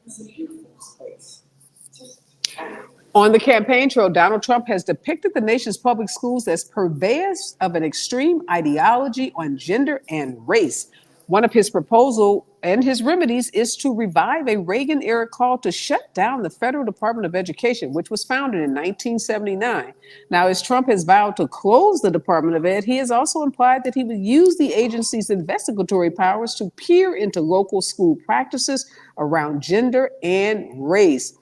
It's a beautiful space. Just On the campaign trail, Donald Trump has depicted the nation's public schools as purveyors of an extreme ideology on gender and race. One of his proposals and his remedies is to revive a Reagan era call to shut down the Federal Department of Education, which was founded in 1979. Now, as Trump has vowed to close the Department of Ed, he has also implied that he would use the agency's investigatory powers to peer into local school practices around gender and race.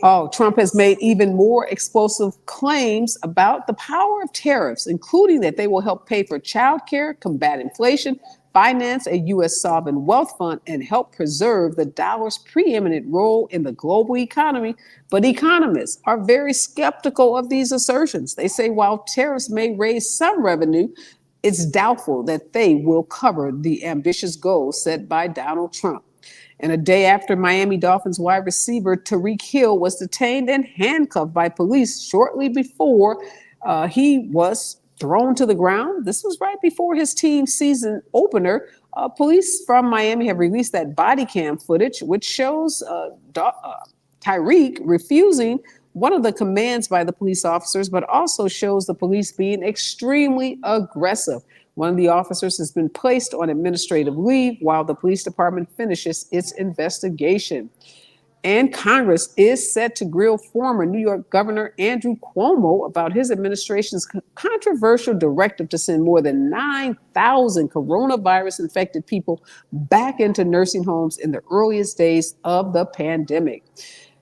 Oh, Trump has made even more explosive claims about the power of tariffs, including that they will help pay for childcare, combat inflation, finance a U.S. sovereign wealth fund, and help preserve the dollar's preeminent role in the global economy. But economists are very skeptical of these assertions. They say while tariffs may raise some revenue, it's doubtful that they will cover the ambitious goals set by Donald Trump. And a day after Miami Dolphins wide receiver Tyreek Hill was detained and handcuffed by police shortly before he was thrown to the ground. This was right before his team's season opener. Police from Miami have released that body cam footage, which shows Tyreek refusing one of the commands by the police officers, but also shows the police being extremely aggressive. One of the officers has been placed on administrative leave while the police department finishes its investigation. And Congress is set to grill former New York Governor Andrew Cuomo about his administration's controversial directive to send more than 9,000 coronavirus infected people back into nursing homes in the earliest days of the pandemic.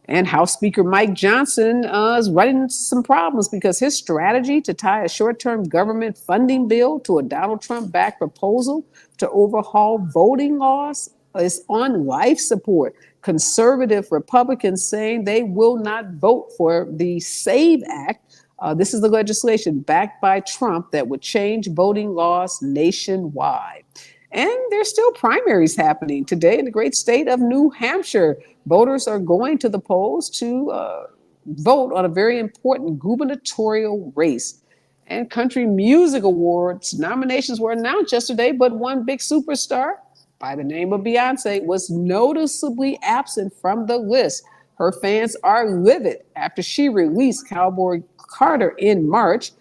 And House Speaker Mike Johnson is running into some problems because his strategy to tie a short term government funding bill to a Donald Trump backed proposal to overhaul voting laws is on life support. Conservative Republicans saying they will not vote for the SAVE Act. This is the legislation backed by Trump that would change voting laws nationwide. And there's still primaries happening today in the great state of New Hampshire. Voters are going to the polls to vote on a very important gubernatorial race. And Country Music Awards nominations were announced yesterday, but one big superstar by the name of Beyonce was noticeably absent from the list. Her fans are livid after she released Cowboy Carter in March.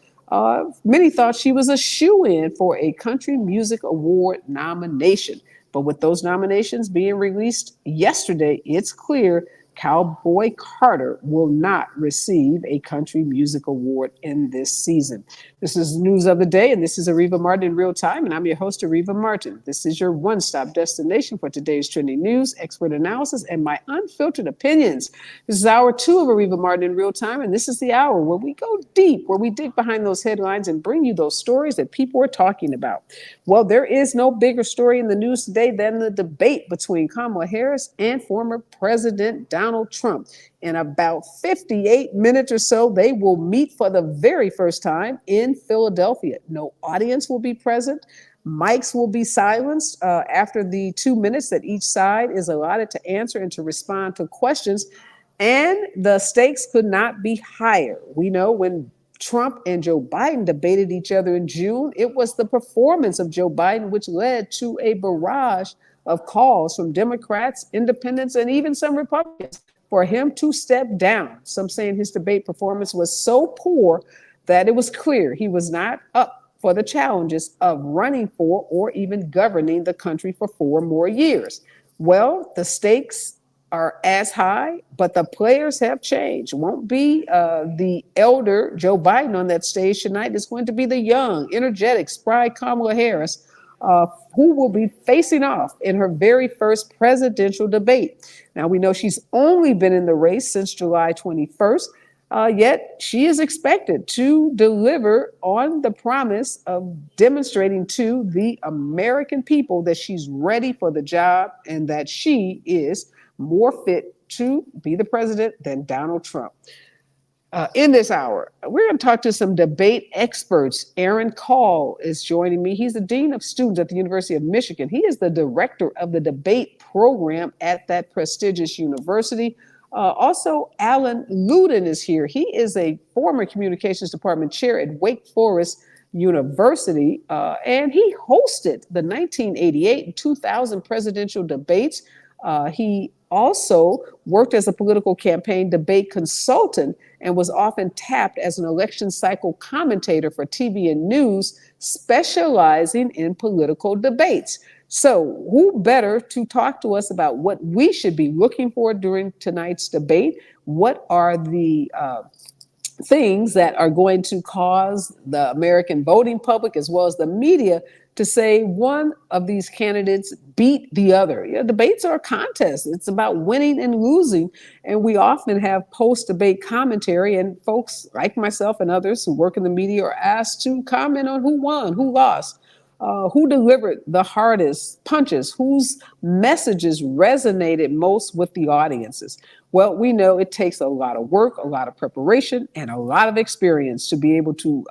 Many thought she was a shoo-in for a Country Music Award nomination. But with those nominations being released yesterday, it's clear Cowboy Carter will not receive a Country Music Award in this season. This is News of the Day, and this is Areva Martin in real time, and I'm your host, Areva Martin. This is your one-stop destination for today's trending news, expert analysis, and my unfiltered opinions. This is hour two of Areva Martin in real time, and this is the hour where we go deep, where we dig behind those headlines and bring you those stories that people are talking about. Well, there is no bigger story in the news today than the debate between Kamala Harris and former President Donald Trump. In about 58 minutes or so, they will meet for the very first time in Philadelphia. No audience will be present. Mics will be silenced after the 2 minutes that each side is allotted to answer and to respond to questions. And the stakes could not be higher. We know when Trump and Joe Biden debated each other in June, it was the performance of Joe Biden which led to a barrage of calls from Democrats, independents, and even some Republicans for him to step down. Some saying his debate performance was so poor that it was clear he was not up for the challenges of running for or even governing the country for 4 more years. Well, the stakes are as high, but the players have changed. Won't be the elder Joe Biden on that stage tonight. It's going to be the young, energetic, spry Kamala Harris, who will be facing off in her very first presidential debate. Now, we know she's only been in the race since July 21st, yet she is expected to deliver on the promise of demonstrating to the American people that she's ready for the job and that she is more fit to be the president than Donald Trump. In this hour, we're going to talk to some debate experts. Aaron Call is joining me. He's the Dean of Students at the University of Michigan. He is the director of the debate program at that prestigious university. Also, Alan Luden is here. He is a former communications department chair at Wake Forest University, and he hosted the 1988 and 2000 presidential debates. He also worked as a political campaign debate consultant and was often tapped as an election cycle commentator for TV and news, specializing in political debates. So, who better to talk to us about what we should be looking for during tonight's debate? What are the things that are going to cause the American voting public as well as the media to say one of these candidates beat the other? You know, debates are a contest. It's about winning and losing. And we often have post-debate commentary, and folks like myself and others who work in the media are asked to comment on who won, who lost. Who delivered the hardest punches, whose messages resonated most with the audiences. Well, we know it takes a lot of work, a lot of preparation, and a lot of experience to be able to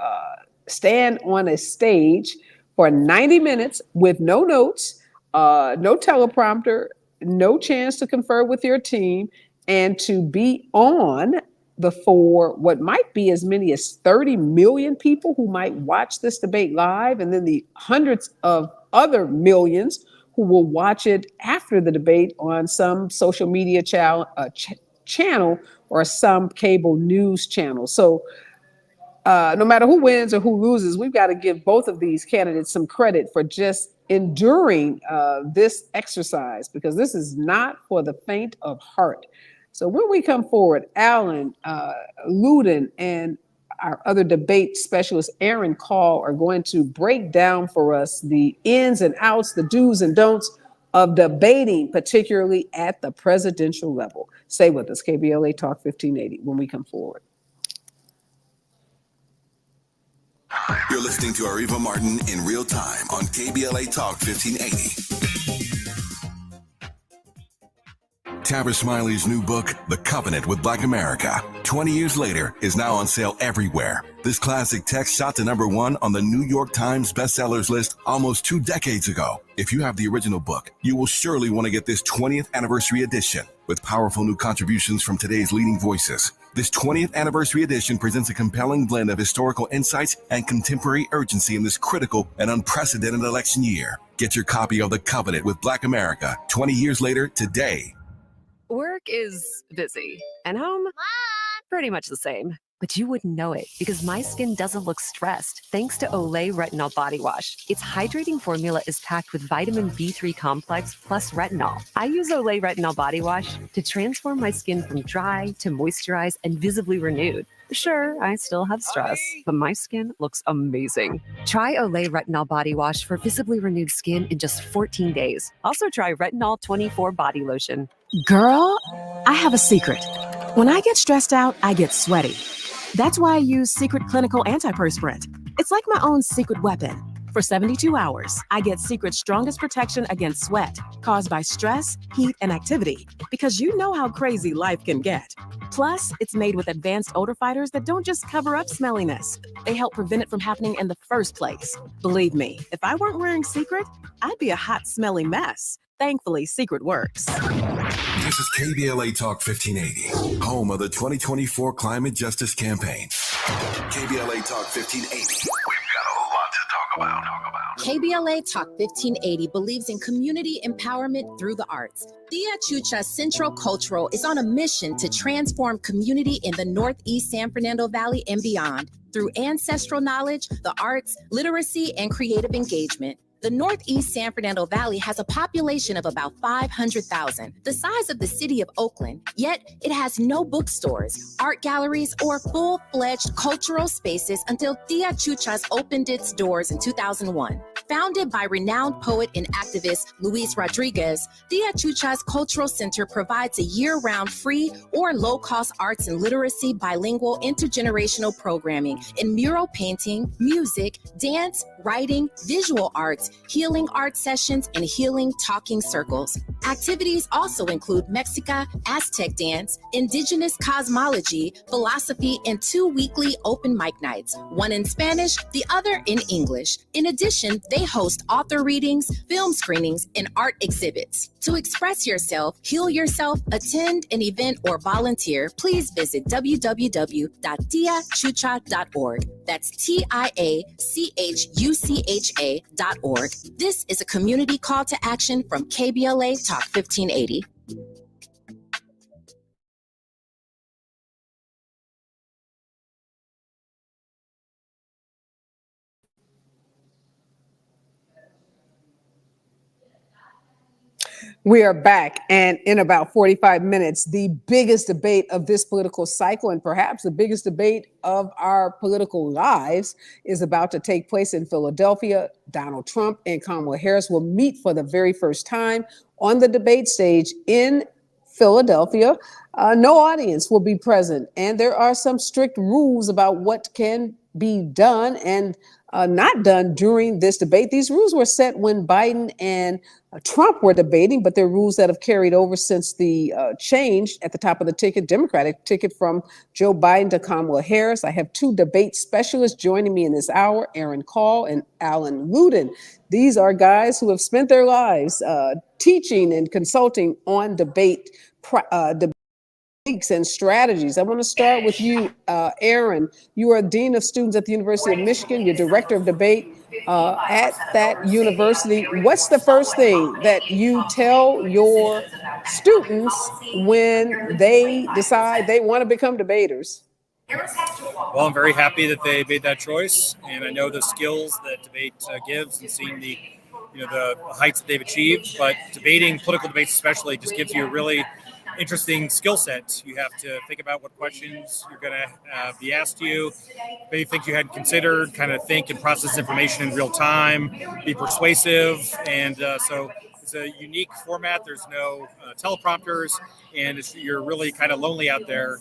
stand on a stage for 90 minutes with no notes, no teleprompter, no chance to confer with your team, and to be on before what might be as many as 30 million people who might watch this debate live, and then the hundreds of other millions who will watch it after the debate on some social media channel or some cable news channel. So no matter who wins or who loses, we've got to give both of these candidates some credit for just enduring this exercise, because this is not for the faint of heart. So when we come forward, Alan Luden and our other debate specialist, Aaron Call, are going to break down for us the ins and outs, the do's and don'ts of debating, particularly at the presidential level. Stay with us, KBLA Talk 1580, when we come forward. You're listening to Areva Martin in real time on KBLA Talk 1580. Tabitha Smiley's new book, The Covenant with Black America, 20 years later, is now on sale everywhere. This classic text shot to #1 on the New York Times bestsellers list almost 2 decades ago. If you have the original book, you will surely want to get this 20th anniversary edition with powerful new contributions from today's leading voices. This 20th anniversary edition presents a compelling blend of historical insights and contemporary urgency in this critical and unprecedented election year. Get your copy of The Covenant with Black America, 20 years later today. Work is busy, and home, pretty much the same. But you wouldn't know it because my skin doesn't look stressed thanks to Olay Retinol Body Wash. Its hydrating formula is packed with vitamin B3 complex plus retinol. I use Olay Retinol Body Wash to transform my skin from dry to moisturized and visibly renewed. Sure, I still have stress, but my skin looks amazing. Try Olay Retinol Body Wash for visibly renewed skin in just 14 days. Also try Retinol 24 Body Lotion. Girl, I have a secret. When I get stressed out, I get sweaty. That's why I use Secret Clinical Antiperspirant. It's like my own secret weapon. For 72 hours, I get Secret's strongest protection against sweat caused by stress, heat, and activity, because you know how crazy life can get. Plus, it's made with advanced odor fighters that don't just cover up smelliness. They help prevent it from happening in the first place. Believe me, if I weren't wearing Secret, I'd be a hot, smelly mess. Thankfully, Secret works. This is KBLA Talk 1580, home of the 2024 Climate Justice Campaign. KBLA Talk 1580. We've got a lot to talk about. KBLA Talk 1580 believes in community empowerment through the arts. Tia Chucha Central Cultural is on a mission to transform community in the Northeast San Fernando Valley and beyond through ancestral knowledge, the arts, literacy, and creative engagement. The Northeast San Fernando Valley has a population of about 500,000, the size of the city of Oakland, yet it has no bookstores, art galleries, or full-fledged cultural spaces until Tia Chuchas opened its doors in 2001. Founded by renowned poet and activist Luis Rodriguez, Tia Chuchas Cultural Center provides a year-round free or low-cost arts and literacy bilingual intergenerational programming in mural painting, music, dance, writing, visual arts, healing art sessions, and healing talking circles. Activities also include Mexica, Aztec dance, indigenous cosmology, philosophy, and 2 weekly open mic nights, one in Spanish, the other in English. In addition, they host author readings, film screenings, and art exhibits. To express yourself, heal yourself, attend an event, or volunteer, please visit www.tiachucha.org. That's TIACHUCHA.org. This is a community call to action from KBLA Talk 1580. We are back, and in about 45 minutes, the biggest debate of this political cycle, and perhaps the biggest debate of our political lives, is about to take place in Philadelphia. Donald Trump and Kamala Harris will meet for the very first time on the debate stage in Philadelphia. No audience will be present, and there are some strict rules about what can be done and not done during this debate. These rules were set when Biden and Trump were debating, but they're rules that have carried over since the change at the top of the ticket, Democratic ticket, from Joe Biden to Kamala Harris. I have two debate specialists joining me in this hour, Aaron Call and Alan Luden. These are guys who have spent their lives teaching and consulting on debate and strategies. I want to start with you, Aaron. You are Dean of Students at the University of Michigan. You're Director of Debate at that university. What's the first thing that you tell your students when they decide they want to become debaters? Well, I'm very happy that they made that choice, and I know the skills that debate gives, and seeing the heights that they've achieved. But debating, political debates especially, just gives you a really interesting skill set. You have to think about what questions you're going to be asked you, maybe things you hadn't considered, kind of think and process information in real time, be persuasive. And so it's a unique format. There's no teleprompters, and you're really kind of lonely out there,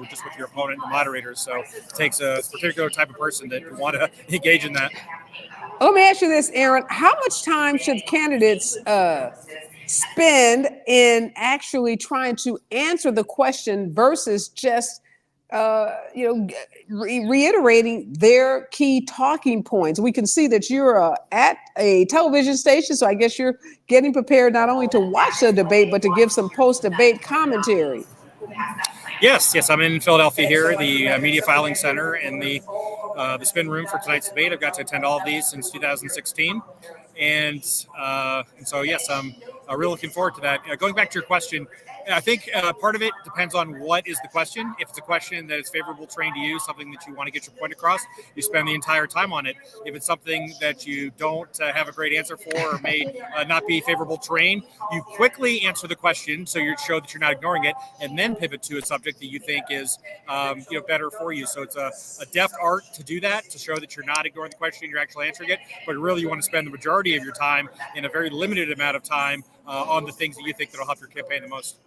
just with your opponent and the moderators. So it takes a particular type of person that want to engage in that. Let me ask you this, Aaron. How much time should candidates spend in actually trying to answer the question versus just reiterating their key talking points? We can see that you're at a television station, so I guess you're getting prepared not only to watch the debate, but to give some post-debate commentary. Yes, I'm in Philadelphia here, the Media Filing Center, and the spin room for tonight's debate. I've got to attend all of these since 2016. And so, yes, I'm really looking forward to that. Going back to your question, I think part of it depends on what is the question. If it's a question that is favorable terrain to you, something that you want to get your point across, you spend the entire time on it. If it's something that you don't have a great answer for or may not be favorable terrain, you quickly answer the question so you show that you're not ignoring it, and then pivot to a subject that you think is better for you. So it's a deft art to do that, to show that you're not ignoring the question, you're actually answering it, but really you want to spend the majority of your time in a very limited amount of time on the things that you think that will help your campaign the most.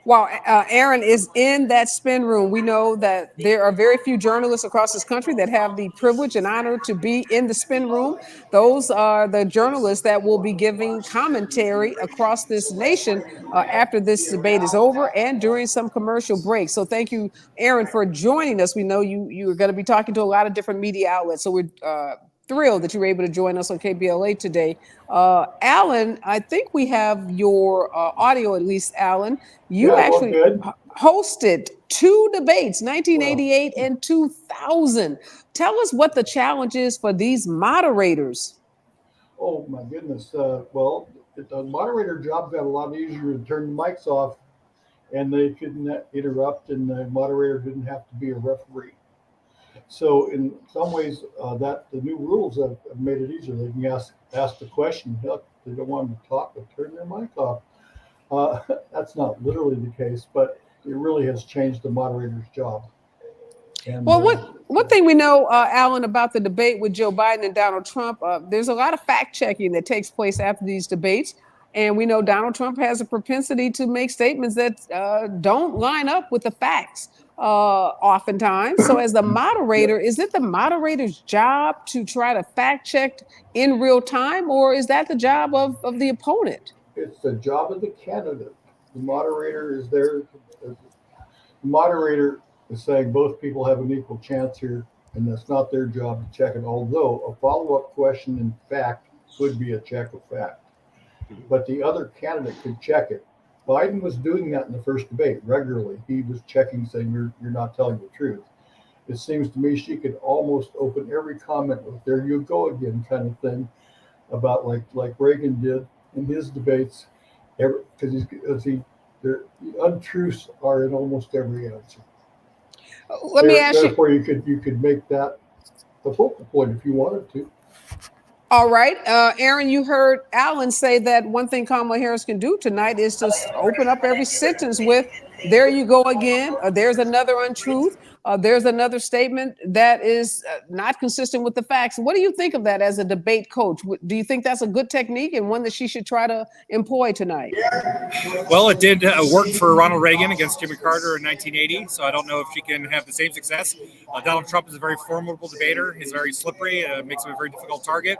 While Aaron is in that spin room, we know that there are very few journalists across this country that have the privilege and honor to be in the spin room. Those are the journalists that will be giving commentary across this nation after this debate is over and during some commercial breaks. So thank you, Aaron, for joining us. We know you're going to be talking to a lot of different media outlets, so we're thrilled that you were able to join us on KBLA today. Alan, I think we have your audio, at least, Alan. You actually hosted two debates, 1988 and 2000. Tell us what the challenge is for these moderators. Oh, my goodness. The moderator job got a lot easier to turn the mics off, and they couldn't interrupt, and the moderator didn't have to be a referee. So in some ways, that the new rules have made it easier. They can ask the question. Heck, they don't want them to talk, but turn their mic off. That's not literally the case, but it really has changed the moderator's job. And, well, one thing we know, Alan, about the debate with Joe Biden and Donald Trump, there's a lot of fact checking that takes place after these debates. And we know Donald Trump has a propensity to make statements that don't line up with the facts oftentimes. So as the moderator, is it the moderator's job to try to fact check in real time, or is that the job of the opponent? It's the job of the candidate. The moderator is there. The moderator is saying both people have an equal chance here, and that's not their job to check it, although a follow-up question in fact could be a check of fact. But the other candidate could check it. Biden was doing that in the first debate regularly. He was checking, saying you're not telling the truth. It seems to me she could almost open every comment with "there you go again" kind of thing, about like Reagan did in his debates, because the untruths are in almost every answer. Let me ask you. Therefore, you could make that the focal point if you wanted to. All right. Aaron, you heard Alan say that one thing Kamala Harris can do tonight is to open up every sentence with, there you go again. There's another untruth. There's another statement that is not consistent with the facts. What do you think of that as a debate coach? Do you think that's a good technique and one that she should try to employ tonight? Well, it did work for Ronald Reagan against Jimmy Carter in 1980, so I don't know if she can have the same success. Donald Trump is a very formidable debater. He's very slippery, makes him a very difficult target.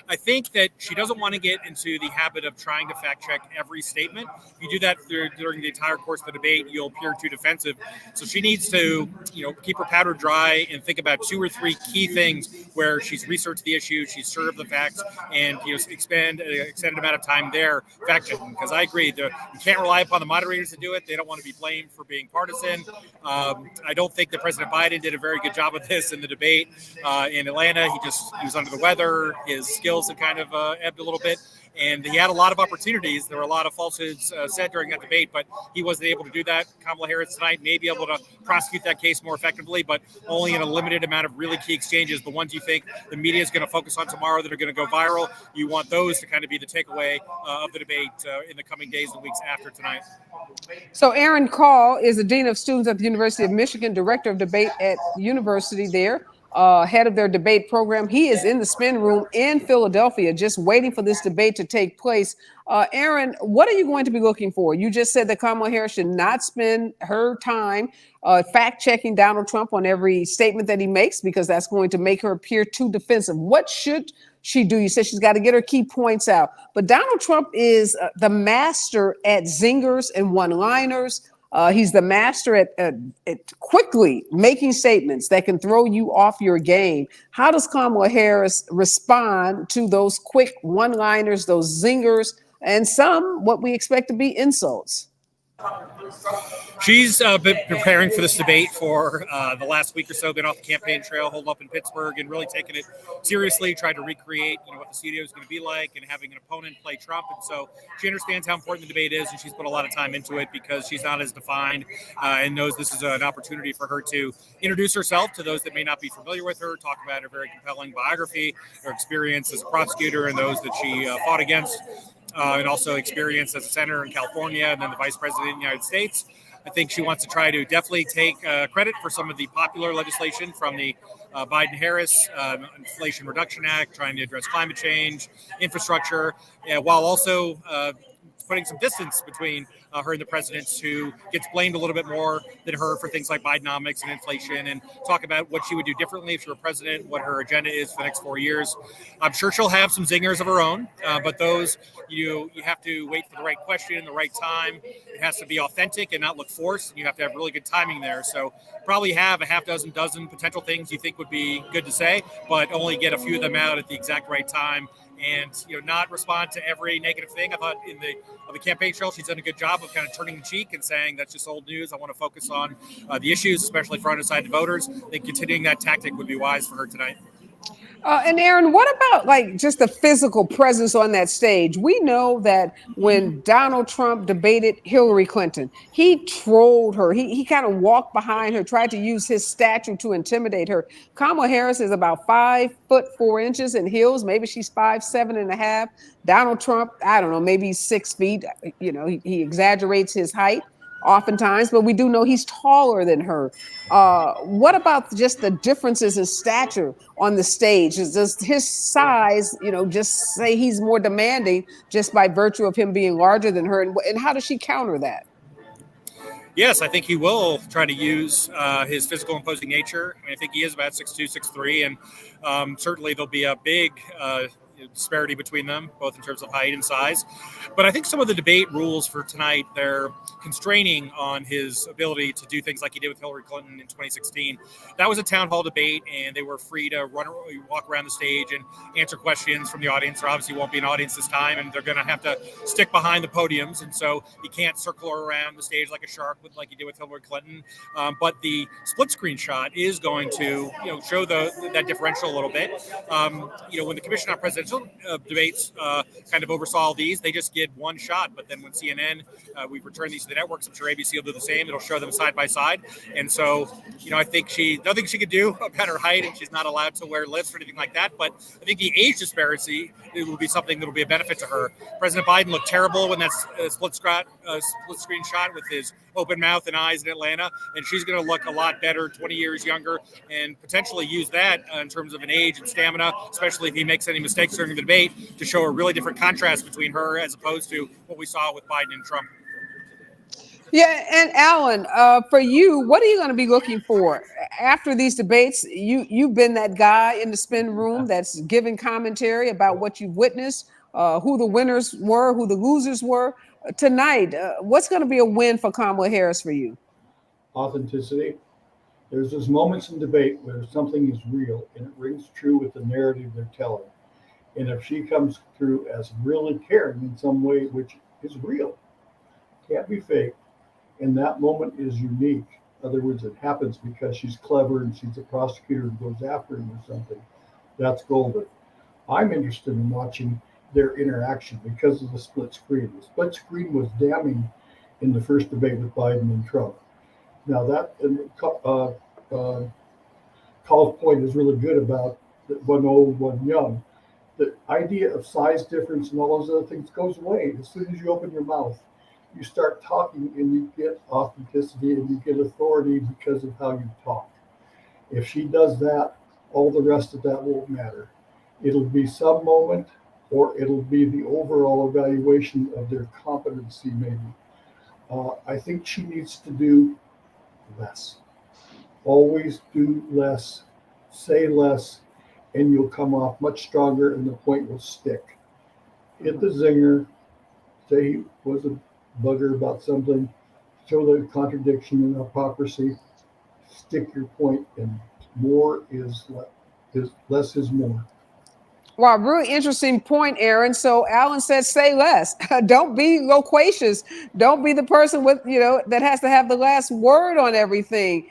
I think that she doesn't want to get into the habit of trying to fact check every statement. If you do that during the entire course of the debate, you'll appear too defensive. So she needs to, keep her powder dry and think about 2 or 3 key things where she's researched the issue, she's sure of the facts, and expend an extended amount of time there fact checking. Because I agree, you can't rely upon the moderators to do it. They don't want to be blamed for being partisan. I don't think that President Biden did a very good job of this in the debate in Atlanta. He was under the weather. His skills have kind of ebbed a little bit, and he had a lot of opportunities. There were a lot of falsehoods said during that debate, but he wasn't able to do that. Kamala Harris tonight may be able to prosecute that case more effectively, but only in a limited amount of really key exchanges. The ones you think the media is going to focus on tomorrow that are going to go viral, you want those to kind of be the takeaway of the debate in the coming days and weeks after tonight. So Aaron Call is the Dean of Students at the University of Michigan, Director of Debate at University there. Head of their debate program. He is in the spin room in Philadelphia, just waiting for this debate to take place. Aaron, what are you going to be looking for? You just said that Kamala Harris should not spend her time fact checking Donald Trump on every statement that he makes, because that's going to make her appear too defensive. What should she do? You said she's got to get her key points out. But Donald Trump is the master at zingers and one-liners. He's the master at quickly making statements that can throw you off your game. How does Kamala Harris respond to those quick one-liners, those zingers, and some what we expect to be insults? She's been preparing for this debate for the last week or so, been off the campaign trail, holed up in Pittsburgh, and really taking it seriously, tried to recreate what the studio is going to be like and having an opponent play Trump. And so she understands how important the debate is, and she's put a lot of time into it because she's not as defined and knows this is an opportunity for her to introduce herself to those that may not be familiar with her, talk about her very compelling biography, her experience as a prosecutor and those that she fought against. And also experience as a senator in California and then the vice president of the United States. I think she wants to try to definitely take credit for some of the popular legislation from the Biden-Harris Inflation Reduction Act, trying to address climate change, infrastructure, while also putting some distance between her and the president, who gets blamed a little bit more than her for things like Bidenomics and inflation, and talk about what she would do differently if she were president, what her agenda is for the next 4 years. I'm sure she'll have some zingers of her own, but those you have to wait for the right question, the right time. It has to be authentic and not look forced. And you have to have really good timing there. So probably have a half dozen potential things you think would be good to say, but only get a few of them out at the exact right time. And not respond to every negative thing. I thought on the campaign trail, she's done a good job of kind of turning the cheek and saying that's just old news. I want to focus on the issues, especially for undecided voters. I think continuing that tactic would be wise for her tonight. And Aaron, what about just the physical presence on that stage? We know that when Donald Trump debated Hillary Clinton, he trolled her. He kind of walked behind her, tried to use his stature to intimidate her. Kamala Harris is about 5'4" in heels. Maybe she's 5'7.5". Donald Trump, I don't know, maybe 6 feet. He exaggerates his height oftentimes, but we do know he's taller than her. What about just the differences in stature on the stage? Does his size, just say he's more demanding just by virtue of him being larger than her? And how does she counter that? Yes, I think he will try to use his physical imposing nature. I think he is about 6'2", 6'3", and certainly there'll be a big disparity between them, both in terms of height and size. But I think some of the debate rules for tonight, they're constraining on his ability to do things like he did with Hillary Clinton in 2016. That was a town hall debate, and they were free to walk around the stage and answer questions from the audience. There obviously won't be an audience this time, and they're going to have to stick behind the podiums, and so you can't circle around the stage like a shark like you did with Hillary Clinton. But the split screen shot is going to show that differential a little bit. When the Commission on Presidential presidential debates kind of oversaw all these. They just get one shot. But then when CNN, we return these to the networks, I'm sure ABC will do the same. It'll show them side by side. And so, I think nothing she could do about her height, and she's not allowed to wear lifts or anything like that. But I think the age disparity, it will be something that will be a benefit to her. President Biden looked terrible when that split screen shot with his open mouth and eyes in Atlanta, and she's going to look a lot better, 20 years younger, and potentially use that in terms of an age and stamina, especially if he makes any mistakes during the debate, to show a really different contrast between her as opposed to what we saw with Biden and Trump. Yeah, and Alan, for you, what are you going to be looking for after these debates? You've been that guy in the spin room that's giving commentary about what you've witnessed, who the winners were, who the losers were. Tonight, what's going to be a win for Kamala Harris for you? Authenticity. There's those moments in debate where something is real and it rings true with the narrative they're telling. And if she comes through as really caring in some way, which is real, can't be fake, and that moment is unique. In other words, it happens because she's clever and she's a prosecutor who goes after him or something. That's golden. I'm interested in watching their interaction because of the split screen. The split screen was damning in the first debate with Biden and Trump. Now that Call's point is really good about one old, one young. The idea of size difference and all those other things goes away. As soon as you open your mouth, you start talking and you get authenticity and you get authority because of how you talk. If she does that, all the rest of that won't matter. It'll be some moment, or it'll be the overall evaluation of their competency, maybe. I think she needs to do less. Always do less, say less, and you'll come off much stronger and the point will stick. Hit the zinger, say he was a bugger about something, show the contradiction and hypocrisy, stick your point, and more is less is more. Wow, really interesting point, Aaron. So Alan said, say less. Don't be loquacious. Don't be the person with, that has to have the last word on everything.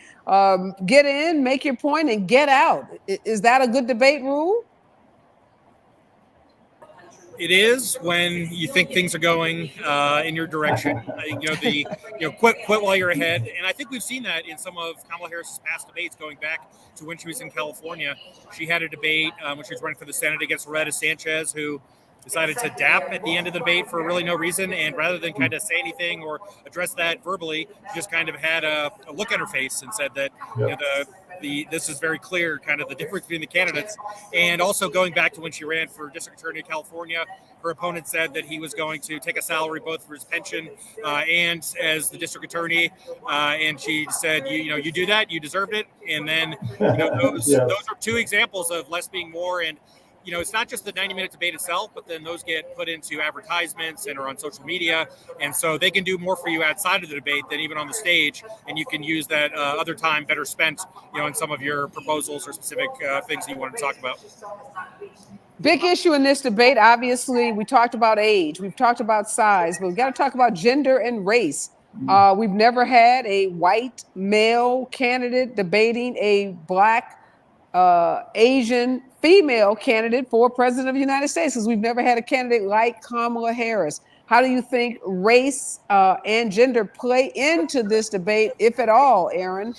Get in, make your point, and get out. Is that a good debate rule? It is when you think things are going in your direction. Quit while you're ahead. And I think we've seen that in some of Kamala Harris's past debates, going back to when she was in California. She had a debate when she was running for the Senate against Loretta Sanchez, who decided to dap at the end of the debate for really no reason. And rather than kind of say anything or address that verbally, she just kind of had a look at her face and said that this is very clear, kind of the difference between the candidates. And also going back to when she ran for district attorney of California, her opponent said that he was going to take a salary both for his pension and as the district attorney. And she said, you do that, you deserved it. And then those are two examples of less being more. And it's not just the 90-minute debate itself, but then those get put into advertisements and are on social media. And so they can do more for you outside of the debate than even on the stage. And you can use that other time better spent, in some of your proposals or specific things that you want to talk about. Big issue in this debate, obviously, we talked about age, we've talked about size, but we've got to talk about gender and race. We've never had a white male candidate debating a Black Asian female candidate for president of the United States, because we've never had a candidate like Kamala Harris. How do you think race and gender play into this debate, if at all, Aaron?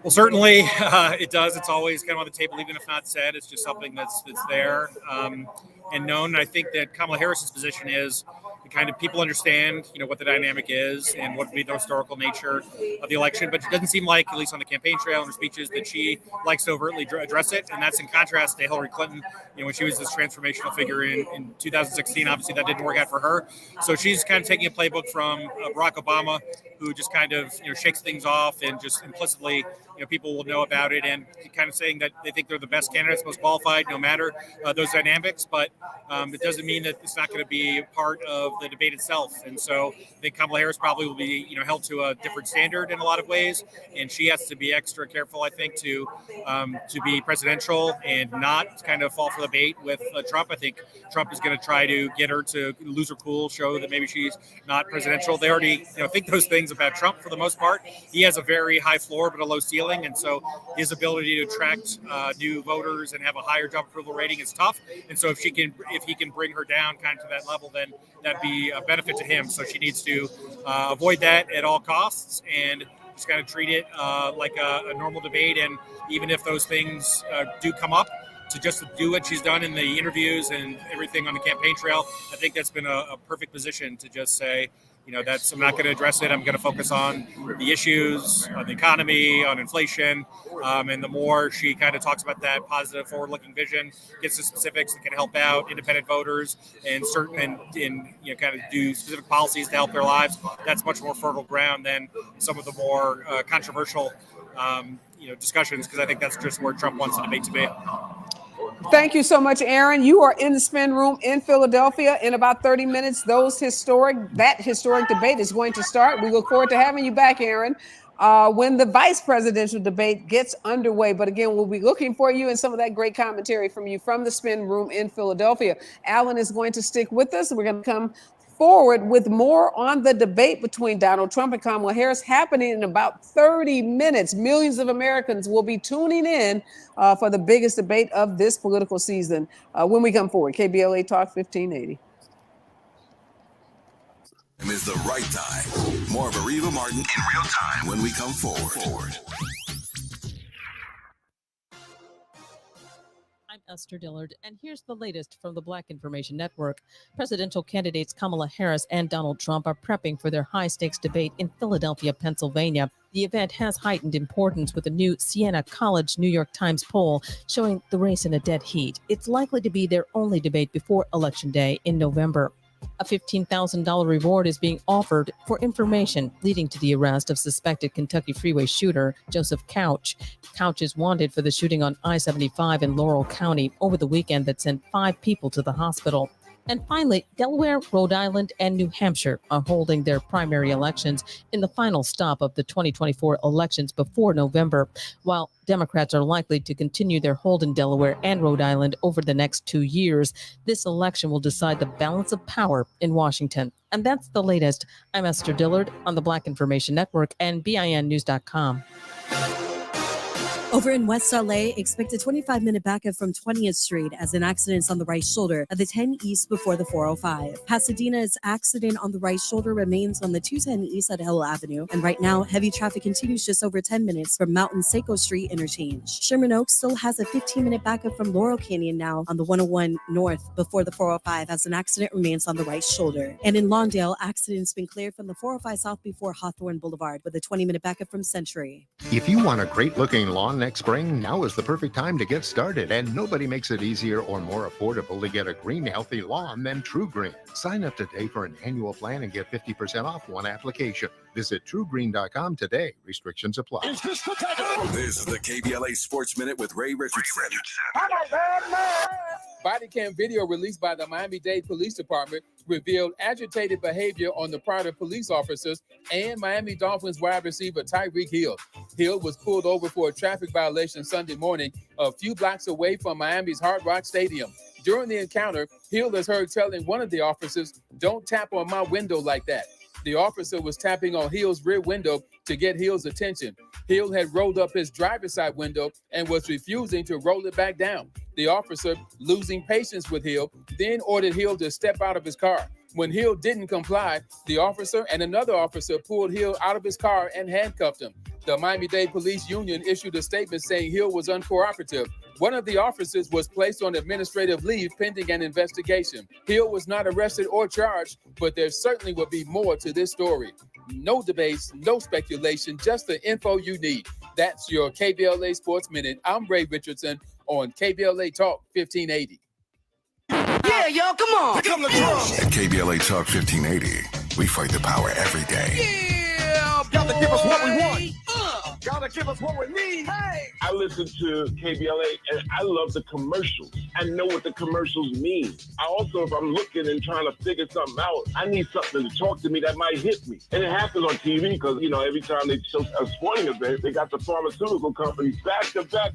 Well, certainly it does. It's always kind of on the table, even if not said. It's just something that's there and known. I think that Kamala Harris's position is the kind of people understand, what the dynamic is and what would be the historical nature of the election. But it doesn't seem like, at least on the campaign trail and her speeches, that she likes to overtly address it. And that's in contrast to Hillary Clinton, when she was this transformational figure in 2016. Obviously, that didn't work out for her. So she's kind of taking a playbook from Barack Obama, who just kind of, shakes things off and just implicitly, people will know about it, and kind of saying that they think they're the best candidates, most qualified, no matter those dynamics. But it doesn't mean that it's not going to be part of the debate itself. And so I think Kamala Harris probably will be, held to a different standard in a lot of ways, and she has to be extra careful, I think, to be presidential and not kind of fall for the bait with Trump. I think Trump is going to try to get her to lose her cool, show that maybe she's not presidential. They already, think those things about Trump for the most part. He has a very high floor but a low ceiling. appealing. And so his ability to attract new voters and have a higher job approval rating is tough. And so if he can bring her down kind of to that level, then that'd be a benefit to him. So she needs to avoid that at all costs and just kind of treat it like a normal debate. And even if those things do come up, to just do what she's done in the interviews and everything on the campaign trail, I think that's been a perfect position to just say, I'm not going to address it. I'm going to focus on the issues, on the economy, on inflation. And the more she kind of talks about that positive forward-looking vision, gets to specifics that can help out independent voters and kind of do specific policies to help their lives, that's much more fertile ground than some of the more controversial discussions, because I think that's just where Trump wants the debate to be. Thank you so much, Aaron. You are in the spin room in Philadelphia. In about 30 minutes, that historic debate is going to start. We look forward to having you back, Aaron, when the vice presidential debate gets underway. But again, we'll be looking for you and some of that great commentary from you from the spin room in Philadelphia. Alan is going to stick with us. We're going to come forward with more on the debate between Donald Trump and Kamala Harris happening in about 30 minutes. Millions of Americans will be tuning in for the biggest debate of this political season when we come forward. KBLA Talk 1580. Is the right time. More of Areva Martin in real time when we come forward. I'm Esther Dillard, and here's the latest from the Black Information Network. Presidential candidates Kamala Harris and Donald Trump are prepping for their high-stakes debate in Philadelphia, Pennsylvania. The event has heightened importance with a new Siena College New York Times poll showing the race in a dead heat. It's likely to be their only debate before Election Day in November. A $15,000 reward is being offered for information leading to the arrest of suspected Kentucky freeway shooter Joseph Couch. Couch is wanted for the shooting on I-75 in Laurel County over the weekend that sent 5 people to the hospital. And finally, Delaware, Rhode Island, and New Hampshire are holding their primary elections in the final stop of the 2024 elections before November, while Democrats are likely to continue their hold in Delaware and Rhode Island over the next 2 years. This election will decide the balance of power in Washington. And that's the latest. I'm Esther Dillard on the Black Information Network and BINnews.com. Over in West LA, expect a 25-minute backup from 20th Street as an accident on the right shoulder at the 10 East before the 405. Pasadena's accident on the right shoulder remains on the 210 East at Hill Avenue. And right now, heavy traffic continues just over 10 minutes from Mountain Seco Street interchange. Sherman Oaks still has a 15-minute backup from Laurel Canyon now on the 101 North before the 405 as an accident remains on the right shoulder. And in Lawndale, accident's been cleared from the 405 South before Hawthorne Boulevard with a 20-minute backup from Century. If you want a great-looking lawn next spring, now is the perfect time to get started, and nobody makes it easier or more affordable to get a green, healthy lawn than True Green. Sign up today for an annual plan and get 50% off one application. Visit TrueGreen.com today. Restrictions apply. This is the KBLA Sports Minute with Ray Richardson. Body cam video released by the Miami-Dade Police Department revealed agitated behavior on the part of police officers and Miami Dolphins wide receiver Tyreek Hill. Hill was pulled over for a traffic violation Sunday morning a few blocks away from Miami's Hard Rock Stadium. During the encounter, Hill is heard telling one of the officers, "Don't tap on my window like that." The officer was tapping on Hill's rear window to get Hill's attention. Hill had rolled up his driver's side window and was refusing to roll it back down. The officer, losing patience with Hill, then ordered Hill to step out of his car. When Hill didn't comply, the officer and another officer pulled Hill out of his car and handcuffed him. The Miami-Dade Police Union issued a statement saying Hill was uncooperative. One of the officers was placed on administrative leave pending an investigation. Hill was not arrested or charged, but there certainly will be more to this story. No debates, no speculation, just the info you need. That's your KBLA Sports Minute. I'm Ray Richardson on KBLA Talk 1580. Yeah, y'all, come on. At KBLA Talk 1580, we fight the power every day. Yeah, gotta give us what we want. Gotta give us what we need. Hey. I listen to KBLA and I love the commercials. I know what the commercials mean. I also, if I'm looking and trying to figure something out, I need something to talk to me that might hit me. And it happens on TV because, you know, every time they show a sporting event, they got the pharmaceutical companies back to back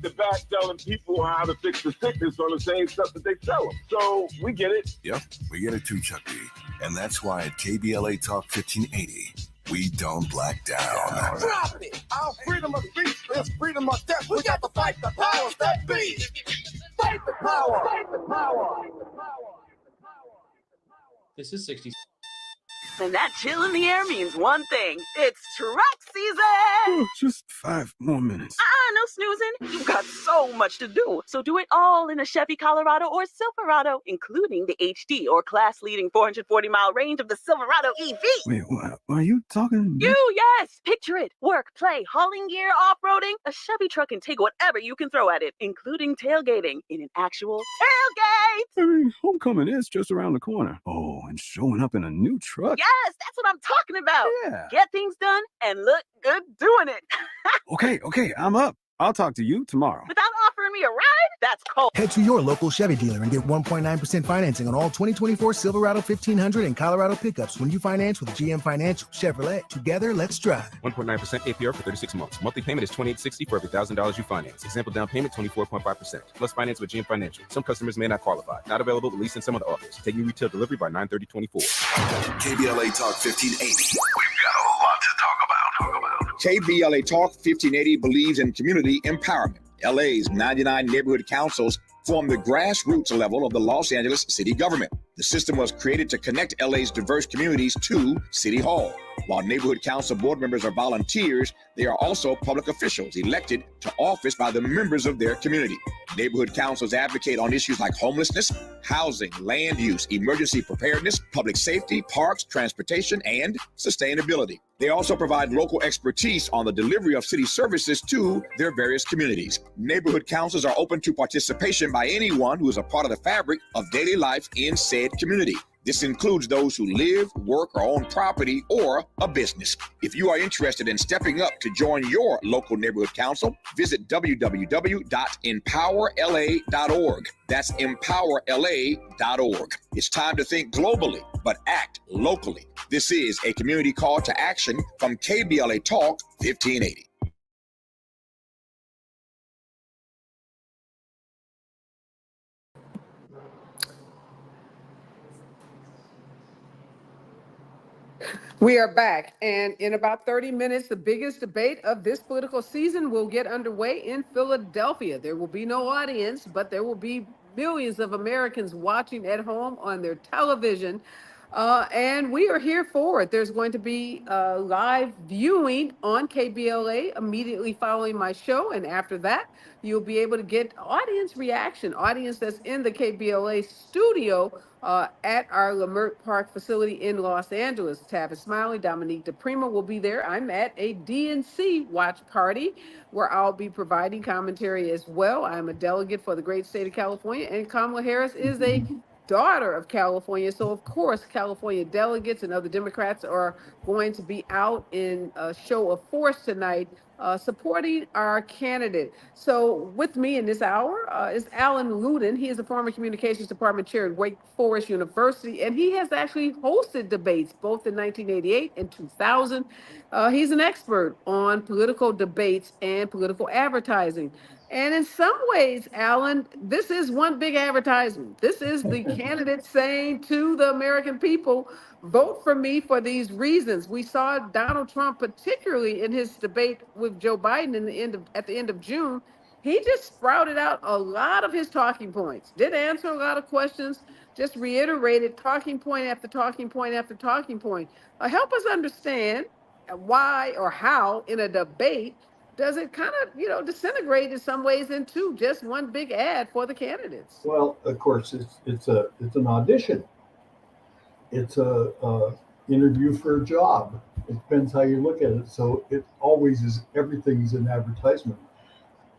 telling people how to fix the sickness on the same stuff that they sell them. So we get it. Yep, we get it too, Chuck D. And that's why at KBLA Talk 1580, We don't back down. Drop it. Our freedom of speech is freedom of death. We got to fight the powers that be. Fight the power. Fight the power. This is 60. And that chill in the air means one thing. It's truck season! Just 5 more minutes. No snoozing. You've got so much to do. So do it all in a Chevy Colorado or Silverado, including the HD or class-leading 440-mile range of the Silverado EV. Wait, what? Are you talking? Yes! Picture it. Work, play, hauling gear, off-roading. A Chevy truck can take whatever you can throw at it, including tailgating in an actual tailgate! I mean, homecoming is just around the corner. Oh, and showing up in a new truck? Yes, that's what I'm talking about. Yeah. Get things done and look good doing it. Okay, I'm up. I'll talk to you tomorrow. Without offering me a ride? That's cold. Head to your local Chevy dealer and get 1.9% financing on all 2024 Silverado 1500 and Colorado pickups when you finance with GM Financial. Chevrolet. Together, let's drive. 1.9% APR for 36 months. Monthly payment is $28.60 for every $1,000 you finance. Example down payment 24.5%. Plus finance with GM Financial. Some customers may not qualify. Not available at least in some of the offers. Take new retail delivery by 9/30/24. KBLA Talk 1580. We've got a lot to talk about. KBLA Talk 1580 believes in community empowerment. LA's 99 neighborhood councils form the grassroots level of the Los Angeles city government. The system was created to connect LA's diverse communities to City Hall. While neighborhood council board members are volunteers, they are also public officials elected to office by the members of their community. Neighborhood councils advocate on issues like homelessness, housing, land use, emergency preparedness, public safety, parks, transportation, and sustainability. They also provide local expertise on the delivery of city services to their various communities. Neighborhood councils are open to participation by anyone who is a part of the fabric of daily life in said community. This includes those who live, work, or own property or a business. If you are interested in stepping up to join your local neighborhood council, visit www.empowerla.org. That's empowerla.org. It's time to think globally, but act locally. This is a community call to action from KBLA Talk 1580. We are back, and in about 30 minutes, the biggest debate of this political season will get underway in Philadelphia. There will be no audience, but there will be millions of Americans watching at home on their television, and we are here for it. There's going to be live viewing on KBLA immediately following my show, and after that, you'll be able to get audience reaction, audience that's in the KBLA studio at our Lamert Park facility in Los Angeles. Tavis Smiley, Dominique DePrima will be there. I'm at a DNC watch party where I'll be providing commentary as well. I'm a delegate for the great state of California, and Kamala Harris is a daughter of California. So, of course, California delegates and other Democrats are going to be out in a show of force tonight supporting our candidate. So with me in this hour is Alan Luden. He is a former communications department chair at Wake Forest University, and he has actually hosted debates both in 1988 and 2000. He's an expert on political debates and political advertising. And in some ways, Alan, this is one big advertisement. This is the candidate saying to the American people, vote for me for these reasons. We saw Donald Trump, particularly in his debate with Joe Biden at the end of June. He just sprouted out a lot of his talking points, did answer a lot of questions, just reiterated talking point after talking point after talking point. Help us understand why or how in a debate does it kind of, disintegrate in some ways into just one big ad for the candidates? Well, of course, it's an audition. It's a interview for a job. It depends how you look at it. So it always is, everything's an advertisement.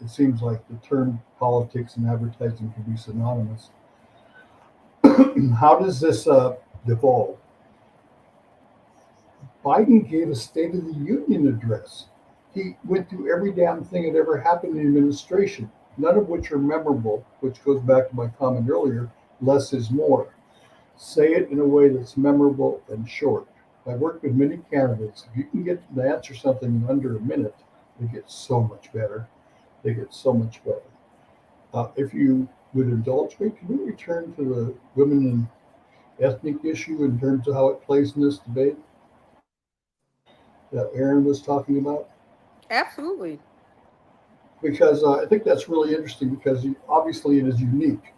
It seems like the term politics and advertising can be synonymous. How does this devolve? Biden gave a State of the Union address. He went through every damn thing that ever happened in the administration, none of which are memorable, which goes back to my comment earlier, less is more. Say it in a way that's memorable and short. I've worked with many candidates. If you can get them to answer something in under a minute, they get so much better. If you would indulge me, can we return to the women and ethnic issue in terms of how it plays in this debate? that Aaron was talking about? Absolutely. Because I think that's really interesting because obviously it is unique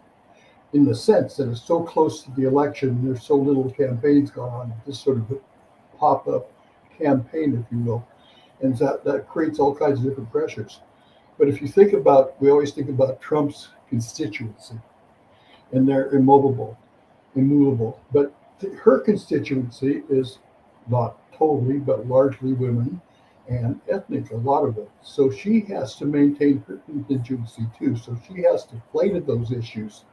in the sense that it's so close to the election. There's so little campaigns going on. This sort of pop-up campaign, if you will, and that creates all kinds of different pressures. But if you think about, we always think about Trump's constituency, and they're immovable. But her constituency is not totally, but largely women and ethnic, a lot of it. So she has to maintain her constituency too. So she has to play to those issues.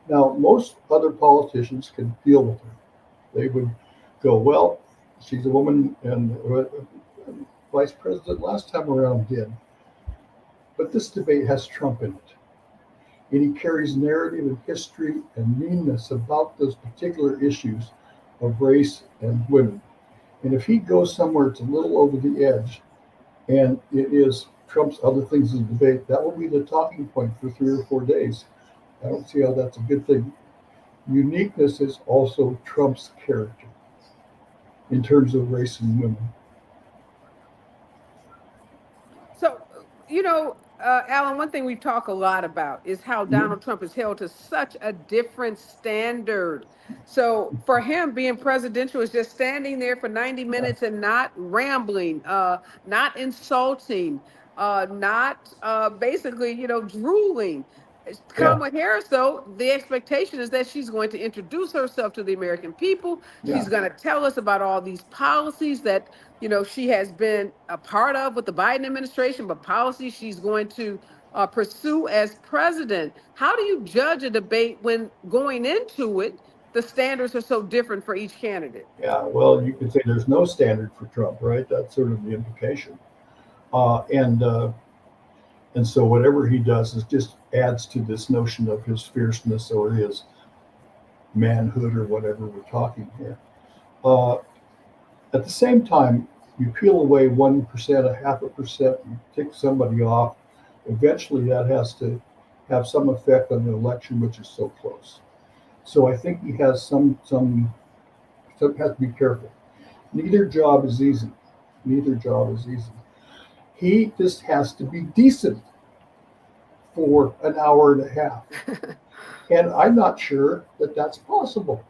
Now, most other politicians can deal with her. They would go, well, she's a woman, and vice president last time around did. But this debate has Trump in it. And he carries narrative and history and meanness about those particular issues of race and women. And if he goes somewhere it's a little over the edge, and it is Trump's other things in the debate, that will be the talking point for 3 or 4 days. I don't see how that's a good thing. Uniqueness is also Trump's character in terms of race and women. So, Alan, one thing we talk a lot about is how Donald Trump is held to such a different standard. So for him, being presidential is just standing there for 90 minutes and not rambling, not insulting, not basically, drooling. Kamala Harris, though, the expectation is that she's going to introduce herself to the American people. She's going to tell us about all these policies that, she has been a part of with the Biden administration, but policies she's going to pursue as president. How do you judge a debate when going into it, the standards are so different for each candidate? Yeah, well, you could say there's no standard for Trump, right? That's sort of the implication. And so whatever he does is just adds to this notion of his fierceness or his manhood or whatever we're talking here. At the same time, you peel away 1%, 0.5%, you tick somebody off. Eventually, that has to have some effect on the election, which is so close. So I think he has some has to be careful. Neither job is easy. He just has to be decent for an hour and a half. And I'm not sure that that's possible.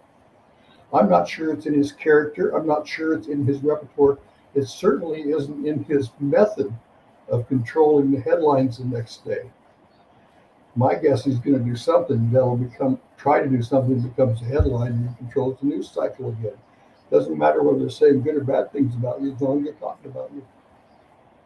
I'm not sure it's in his character. I'm not sure it's in his repertoire. It certainly isn't in his method of controlling the headlines the next day. My guess is going to do something that'll try to do something that becomes a headline and controls the news cycle again. Doesn't matter whether they're saying good or bad things about you, as long as they're talking about you.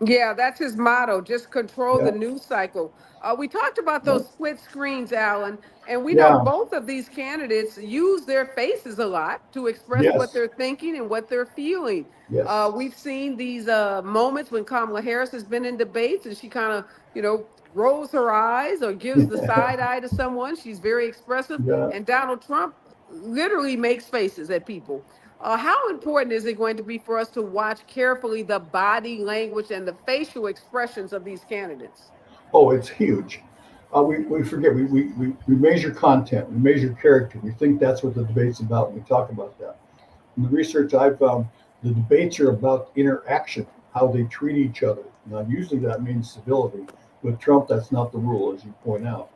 Yeah, that's his motto. Just control the news cycle. We talked about those split screens, Alan, and we know both of these candidates use their faces a lot to express what they're thinking and what they're feeling. We've seen these moments when Kamala Harris has been in debates and she kind of, rolls her eyes or gives the side eye to someone. She's very expressive. And Donald Trump literally makes faces at people. How important is it going to be for us to watch carefully the body language and the facial expressions of these candidates? Oh, it's huge. We forget, we measure content, we measure character. We think that's what the debate's about, and we talk about that. In the research I've found, the debates are about interaction, how they treat each other. Now, usually that means civility. With Trump, that's not the rule, as you point out.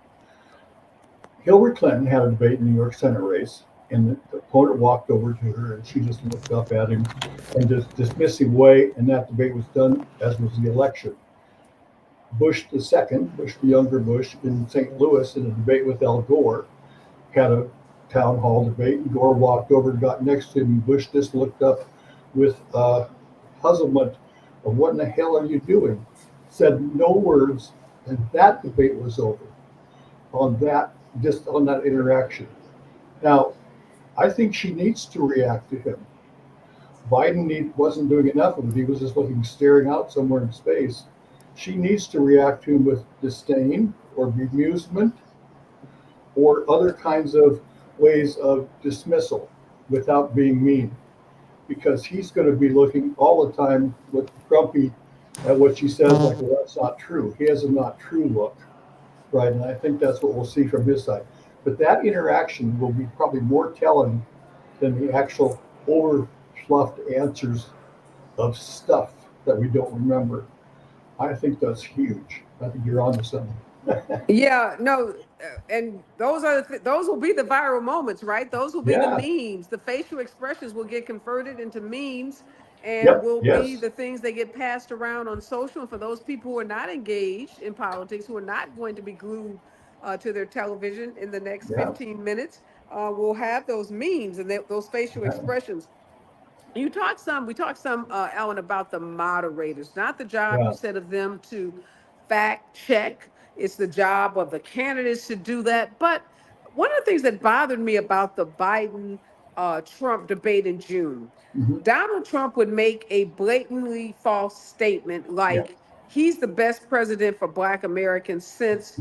Hillary Clinton had a debate in the New York Senate race, and the opponent walked over to her, and she just looked up at him in this dismissive way, and that debate was done, as was the election. Bush the younger Bush, in St. Louis, in a debate with Al Gore, had a town hall debate, and Gore walked over and got next to him, and Bush just looked up with puzzlement of what in the hell are you doing? Said no words, and that debate was over on that interaction. Now, I think she needs to react to him. Biden wasn't doing enough of it. He was just staring out somewhere in space. She needs to react to him with disdain or bemusement or other kinds of ways of dismissal without being mean, because he's going to be looking all the time with grumpy at what she says, like, well, that's not true. He has a not true look, right? And I think that's what we'll see from his side. But that interaction will be probably more telling than the actual over-fluffed answers of stuff that we don't remember. I think that's huge. I think you're onto something. Yeah, no, and those are those will be the viral moments, right? Those will be the Yeah. memes. The facial expressions will get converted into memes, and Yep. will be Yes. the things that get passed around on social. And for those people who are not engaged in politics, who are not going to be glued to their television in the next Yeah. 15 minutes, will have those memes and those facial expressions. We talked some, Ellen, about the moderators, not the job you Yeah. said of them to fact check. It's the job of the candidates to do that. But one of the things that bothered me about the Biden Trump debate in June, Mhm. Donald Trump would make a blatantly false statement Yeah. like he's the best president for Black Americans since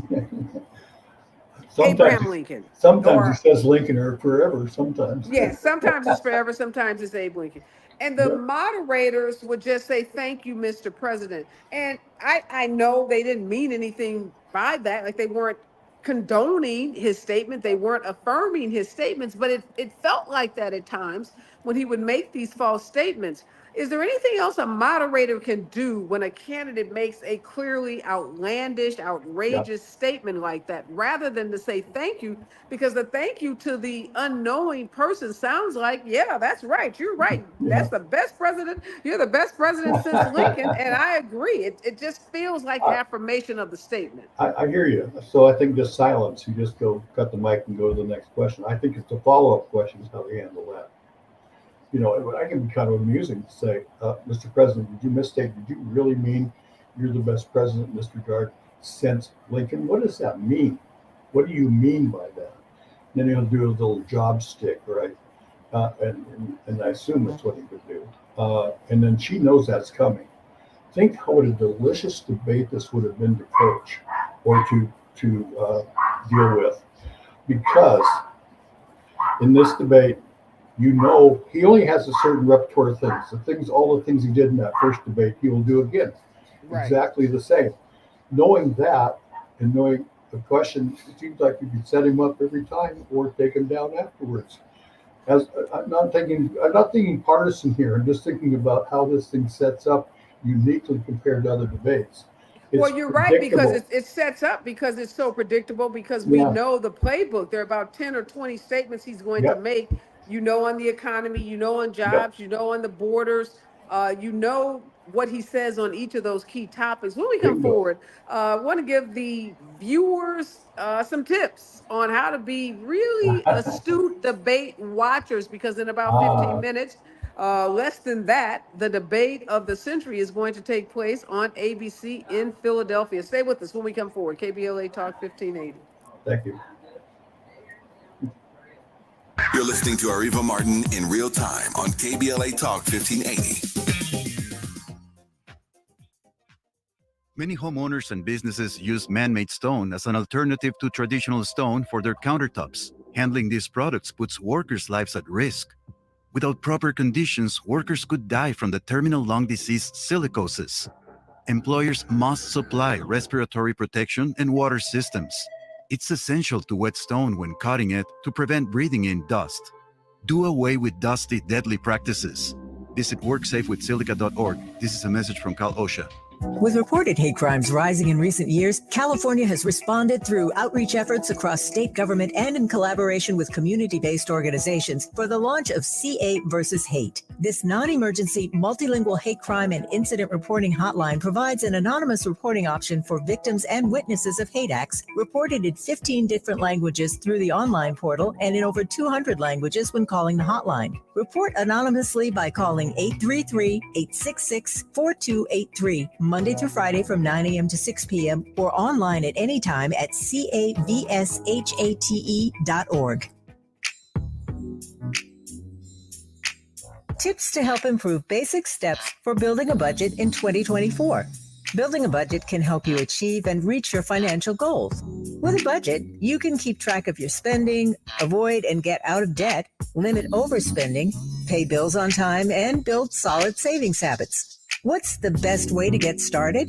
Sometimes, Abraham Lincoln. sometimes he Or says Lincoln or forever. Sometimes. yes, sometimes it's forever, sometimes it's Abe Lincoln. And the Yep. moderators would just say, "Thank you, Mr. President." And I know they didn't mean anything by that. Like they weren't condoning his statement, they weren't affirming his statements, but it felt like that at times when he would make these false statements. Is there anything else a moderator can do when a candidate makes a clearly outlandish, Yeah. outrageous statement like that, rather than to say thank you? Because the thank you to the unknowing person sounds like, yeah, that's right. You're right. Yeah. That's the best president. You're the best president since Lincoln. And I agree. It just feels like affirmation of the statement. I hear you. So I think just silence. You just go cut the mic and go to the next question. I think it's the follow-up question is how they handle that. You know, I can be kind of amusing to say, Mr. President, did you mistake? Did you really mean you're the best president in this regard since Lincoln? What does that mean? What do you mean by that? Then he'll do a little job stick, right? And I assume that's what he would do. And then she knows that's coming. Think what a delicious debate this would have been to coach or to deal with, because in this debate, you know, he only has a certain repertoire of things. All the things he did in that first debate, he will do again, Right. exactly the same. Knowing that and knowing the question, it seems like you could set him up every time or take him down afterwards. As I'm not thinking partisan here. I'm just thinking about how this thing sets up uniquely compared to other debates. It's Well, you're right, because predictable. it sets up because it's so predictable, because we Yeah. know the playbook. There are about 10 or 20 statements he's going to Yep. make, on the economy, on Yep. jobs, on the borders, what he says on each of those key topics. When we come Bingo. forward, I want to give the viewers some tips on how to be really astute debate watchers, because in about 15 minutes, less than that, the debate of the century is going to take place on ABC in Philadelphia. Stay with us when we come forward. KBLA Talk 1580. Thank you. You're listening to Areva Martin in real time on KBLA Talk 1580. Many homeowners and businesses use man-made stone as an alternative to traditional stone for their countertops. Handling these products puts workers' lives at risk. Without proper conditions, workers could die from the terminal lung disease silicosis. Employers must supply respiratory protection and water systems. It's essential to wet stone when cutting it to prevent breathing in dust. Do away with dusty, deadly practices. Visit WorkSafeWithSilica.org. This is a message from Cal OSHA. With reported hate crimes rising in recent years, California has responded through outreach efforts across state government and in collaboration with community-based organizations for the launch of CA versus Hate. This non-emergency, multilingual hate crime and incident reporting hotline provides an anonymous reporting option for victims and witnesses of hate acts reported in 15 different languages through the online portal and in over 200 languages when calling the hotline. Report anonymously by calling 833-866-4283. Monday through Friday from 9 a.m. to 6 p.m. or online at any time at cavshate.org. Tips to help improve basic steps for building a budget in 2024. Building a budget can help you achieve and reach your financial goals. With a budget, you can keep track of your spending, avoid and get out of debt, limit overspending, pay bills on time, and build solid savings habits. What's the best way to get started?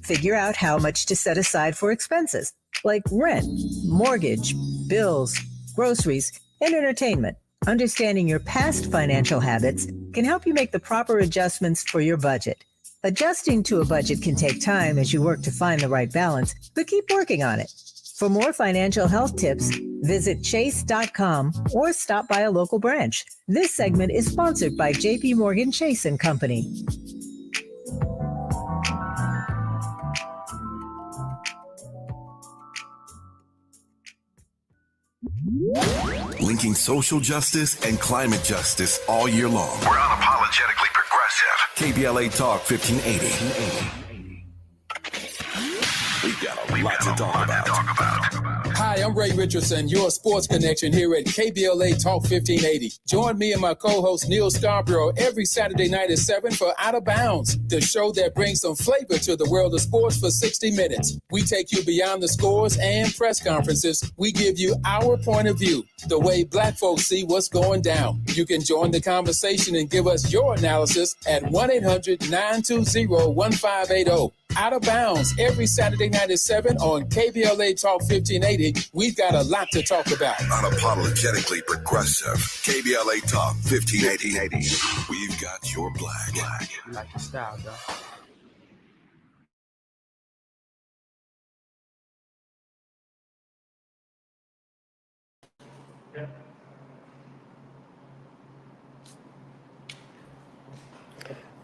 Figure out how much to set aside for expenses like rent, mortgage, bills, groceries, and entertainment. Understanding your past financial habits can help you make the proper adjustments for your budget. Adjusting to a budget can take time as you work to find the right balance, but keep working on it. For more financial health tips, visit chase.com or stop by a local branch. This segment is sponsored by JP Morgan Chase & Company. Linking social justice and climate justice all year long. We're unapologetically progressive. KBLA Talk 1580. We've got a lot to talk about. Hi, I'm Ray Richardson, your sports connection here at KBLA Talk 1580. Join me and my co-host Neil Scarborough every Saturday night at 7 for Out of Bounds, the show that brings some flavor to the world of sports for 60 minutes. We take you beyond the scores and press conferences. We give you our point of view, the way Black folks see what's going down. You can join the conversation and give us your analysis at 1-800-920-1580. Out of Bounds every Saturday night at 7 on KBLA Talk 1580. We've got a lot to talk about. Unapologetically progressive. KBLA Talk 1580. We've got your black. You like the style, though.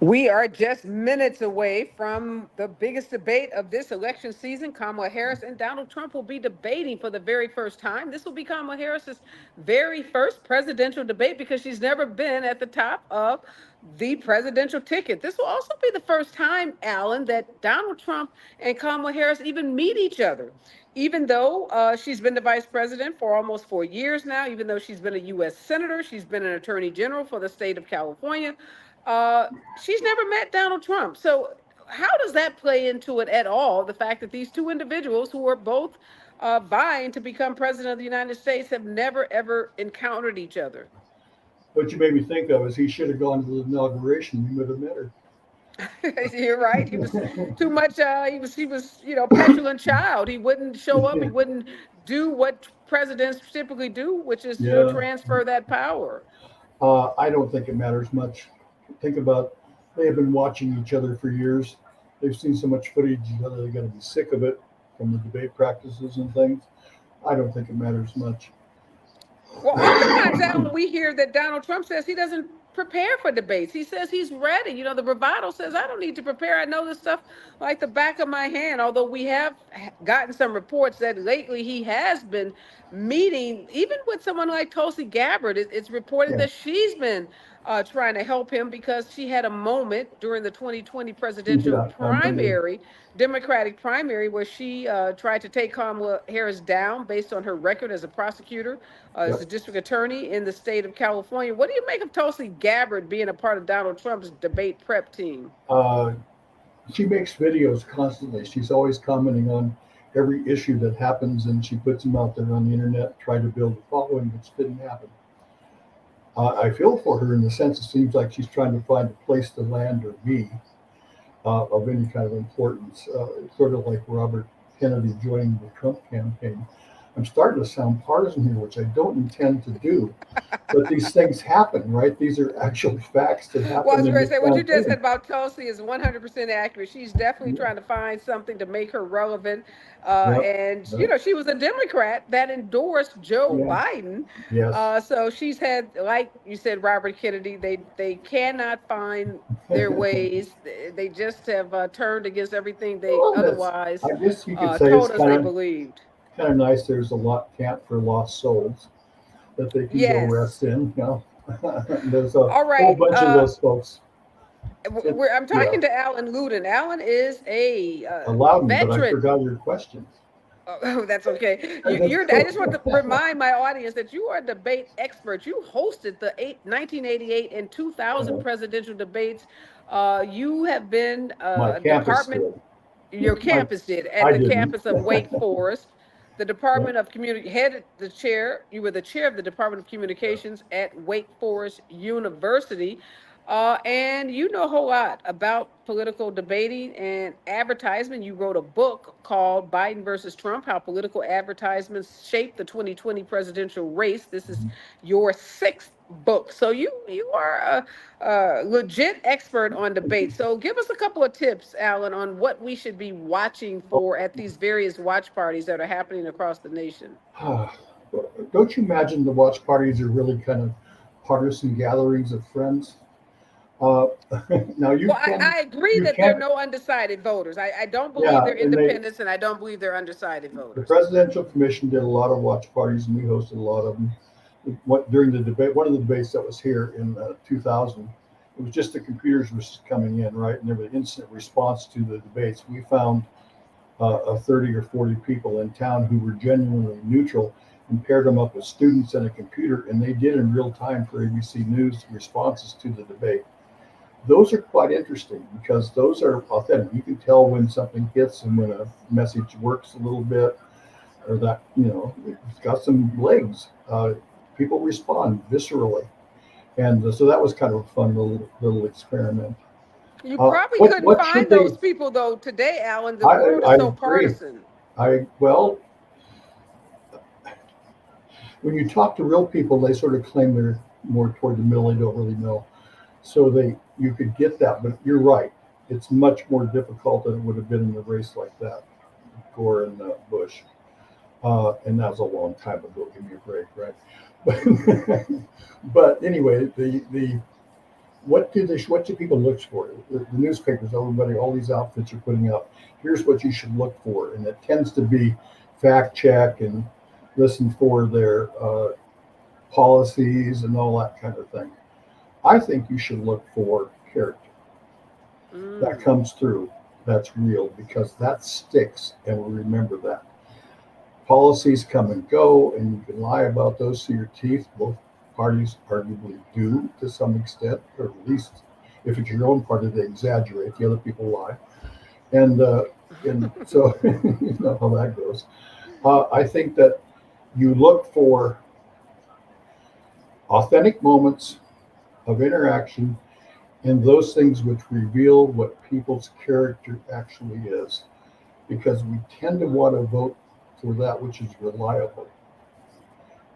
We are just minutes away from the biggest debate of this election season. Kamala Harris and Donald Trump will be debating for the very first time. This will be Kamala Harris's very first presidential debate because she's never been at the top of the presidential ticket. This will also be the first time, Alan, that Donald Trump and Kamala Harris even meet each other. Even though she's been the vice president for almost 4 years now, even though she's been a U.S. senator, she's been an attorney general for the state of California. She's never met Donald Trump. So how does that play into it at all? The fact that these two individuals who are both vying to become president of the United States have never, ever encountered each other. What you made me think of is he should have gone to the inauguration. He would have met her. You're right. He was too much. He was, petulant child. He wouldn't show up. He wouldn't do what presidents typically do, which is to transfer that power. I don't think it matters much. Think about, they have been watching each other for years. They've seen so much footage together, they're going to be sick of it from the debate practices and things. I don't think it matters much. Well, oftentimes, Alan, we hear that Donald Trump says he doesn't prepare for debates. He says he's ready. The bravado says, I don't need to prepare. I know this stuff like the back of my hand, although we have gotten some reports that lately he has been meeting, even with someone like Tulsi Gabbard. It's reported that she's been trying to help him because she had a moment during the 2020 presidential primary, Democratic primary, where she tried to take Kamala Harris down based on her record as a prosecutor, as a district attorney in the state of California. What do you make of Tulsi Gabbard being a part of Donald Trump's debate prep team? She makes videos constantly. She's always commenting on every issue that happens, and she puts them out there on the internet, try to build a following, which didn't happen. I feel for her in the sense it seems like she's trying to find a place to land or be of any kind of importance. It's sort of like Robert Kennedy joining the Trump campaign. I'm starting to sound partisan here, which I don't intend to do. But these things happen, right? These are actual facts that happen. Well, I was going to say, what you just said about Tulsi is 100% accurate. She's definitely trying to find something to make her relevant. She was a Democrat that endorsed Joe Biden. Yes. So she's had, like you said, Robert Kennedy, they cannot find their ways. They just have turned against everything they otherwise I guess you could say told us they believed. Kind of nice. There's a lot camp for lost souls that they can go rest in. There's a whole bunch of those folks. I'm talking to Alan Luden. Alan is a Loudon, veteran. but I forgot your questions. Oh, that's okay. I just want to remind my audience that you are a debate expert. You hosted the 1988 and 2000 presidential debates. You have been My department. Your campus did at the campus of Wake Forest. The Department of Community you were the chair of the Department of Communications at Wake Forest University. And you know a whole lot about political debating and advertisement. You wrote a book called Biden versus Trump: How Political Advertisements Shape the 2020 Presidential Race. This is your sixth book. So you are a legit expert on debate. So give us a couple of tips, Alan, on what we should be watching for at these various watch parties that are happening across the nation. Don't you imagine the watch parties are really kind of partisan gatherings of friends? Uh, now Well, I agree you that there are can, no undecided voters. I don't believe yeah, they're and independents, and I don't believe they're undecided the voters. presidential commission did a lot of watch parties, and we hosted a lot of them. What during the debate, one of the debates that was here in 2000, it was just the computers was coming in, right, and there was an instant response to the debates. We found 30 or 40 people in town who were genuinely neutral and paired them up with students and a computer, and they did in real time for ABC News responses to the debate. Those are quite interesting because those are authentic. You can tell when something hits and when a message works a little bit, or that it's got some legs. People respond viscerally, and so that was kind of a fun little experiment. You probably couldn't What should find they? those people though today, Alan. The I, world is I so agree. partisan. Well, when you talk to real people, they sort of claim they're more toward the middle. They don't really know. So you could get that, but you're right. It's much more difficult than it would have been in a race like that, Gore and Bush. And that was a long time ago. Give me a break, right? But anyway, the what do people look for? The newspapers, everybody, all these outfits are putting out. Here's what you should look for, and it tends to be fact check and listen for their policies and all that kind of thing. I think you should look for character that comes through. That's real because that sticks, and we remember that. Policies come and go, and you can lie about those to your teeth. Both parties arguably do to some extent, or at least if it's your own party, they exaggerate. The other people lie, and so you know how that goes. I think that you look for authentic moments of interaction and those things which reveal what people's character actually is, because we tend to want to vote for that which is reliable.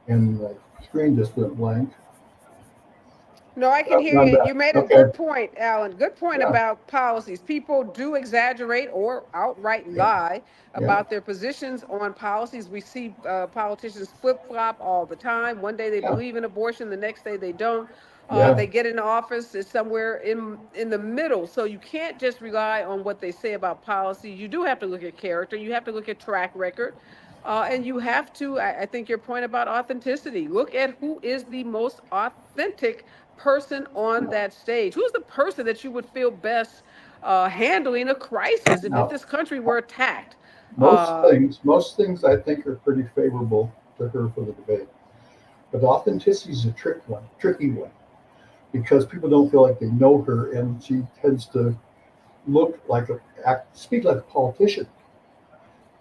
And the screen just went blank. No, I can hear I'm you. And back. you made a Okay. good point, Alan. Good point Yeah. about policies. People do exaggerate or outright Yeah. lie Yeah. about their positions on policies. We see politicians flip flop all the time. One day they Yeah. believe in abortion, the next day they don't. Yeah. They get into office, it's somewhere in the middle. So you can't just rely on what they say about policy. You do have to look at character. You have to look at track record. And you have to, I think your point about authenticity, look at who is the most authentic person on that stage. Who's the person that you would feel best handling a crisis if Now, this country were attacked? most things I think are pretty favorable to her for the debate. But authenticity is a tricky one, because people don't feel like they know her, and she tends to speak like a politician.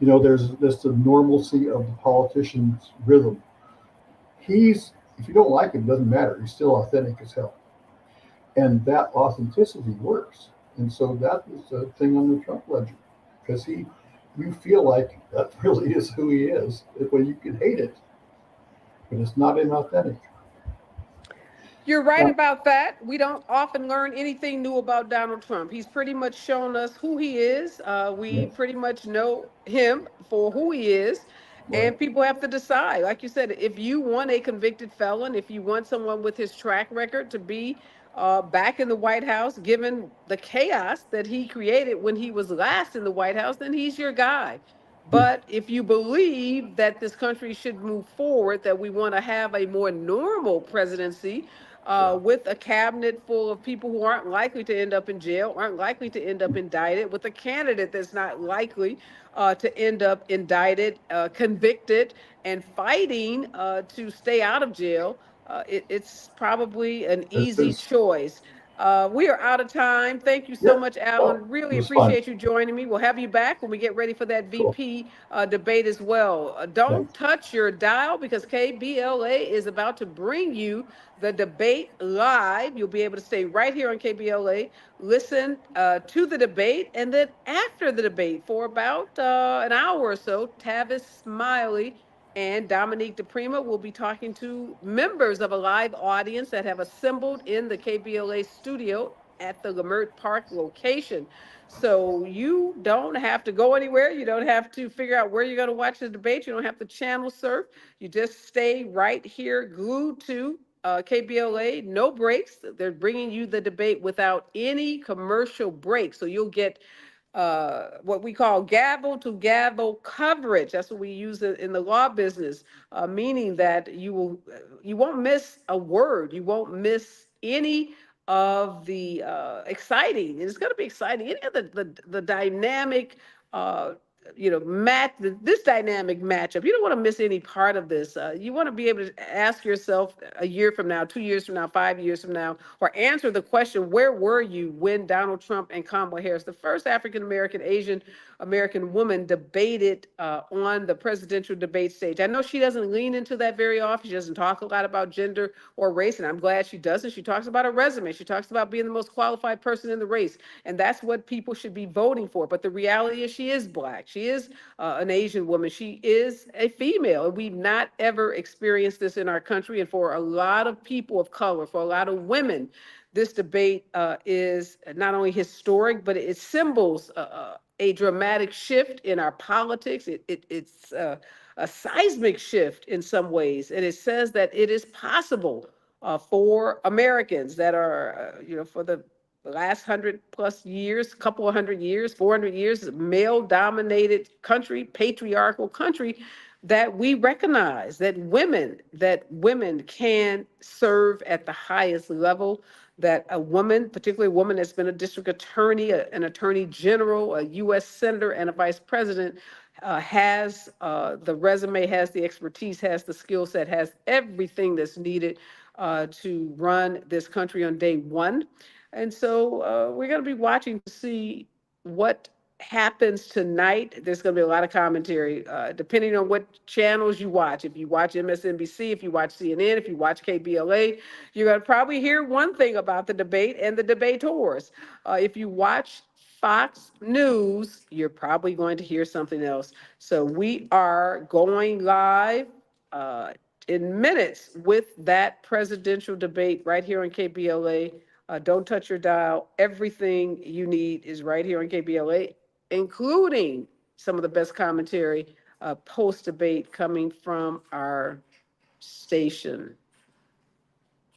There's this the normalcy of the politician's rhythm. If you don't like him, it doesn't matter. He's still authentic as hell, and that authenticity works. And so that is a thing on the Trump ledger, because you feel like that really is who he is. Well, you can hate it, but it's not inauthentic. You're right about that. We don't often learn anything new about Donald Trump. He's pretty much shown us who he is. We Yes. pretty much know him for who he is. Right. And people have to decide. Like you said, if you want a convicted felon, if you want someone with his track record to be back in the White House, given the chaos that he created when he was last in the White House, then he's your guy. But if you believe that this country should move forward, that we want to have a more normal presidency, with a cabinet full of people who aren't likely to end up in jail, aren't likely to end up indicted, with a candidate that's not likely to end up indicted, convicted, and fighting to stay out of jail, it's probably an This easy is choice. We are out of time. Thank you so much, Alan. It Really was fun. appreciate you joining me. We'll have you back when we get ready for that VP debate as well. Don't touch your dial because KBLA is about to bring you the debate live. You'll be able to stay right here on KBLA, listen to the debate, and then after the debate for about an hour or so, Tavis Smiley and Dominique DePrima will be talking to members of a live audience that have assembled in the KBLA studio at the Lamert Park location. So you don't have to go anywhere. You don't have to figure out where you're going to watch the debate. You don't have to channel surf. You just stay right here glued to KBLA, no breaks. They're bringing you the debate without any commercial breaks. So you'll get what we call gavel to gavel coverage. That's what we use in the law business, meaning that you won't miss a word. You won't miss any of the exciting. It's going to be exciting. Any of the dynamic. This dynamic matchup. You don't want to miss any part of this. You want to be able to ask yourself a year from now, 2 years from now, 5 years from now, or answer the question, where were you when Donald Trump and Kamala Harris, the first African American, Asian American woman, debated on the presidential debate stage? I know she doesn't lean into that very often. She doesn't talk a lot about gender or race, and I'm glad she doesn't. She talks about her resume. She talks about being the most qualified person in the race, and that's what people should be voting for. But the reality is she is Black. She is an Asian woman. She is a female, and we've not ever experienced this in our country. And for a lot of people of color, for a lot of women, this debate is not only historic, but it symbols a dramatic shift in our politics. It's a seismic shift in some ways, and it says that it is possible for Americans that are, for the last 100+ years, couple of 100 years, 400 years, male-dominated country, patriarchal country, that we recognize that women can serve at the highest level, that a woman, particularly a woman that's been a district attorney, an attorney general, a U.S. senator, and a vice president, has the resume, has the expertise, has the skill set, has everything that's needed to run this country on day one. And so we're going to be watching to see what happens tonight. There's going to be a lot of commentary, depending on what channels you watch. If you watch MSNBC, if you watch CNN, if you watch KBLA, you're going to probably hear one thing about the debate and the debaters. If you watch Fox News, you're probably going to hear something else. So we are going live in minutes with that presidential debate right here on KBLA. Don't touch your dial. Everything you need is right here on KBLA, including some of the best commentary post-debate coming from our station.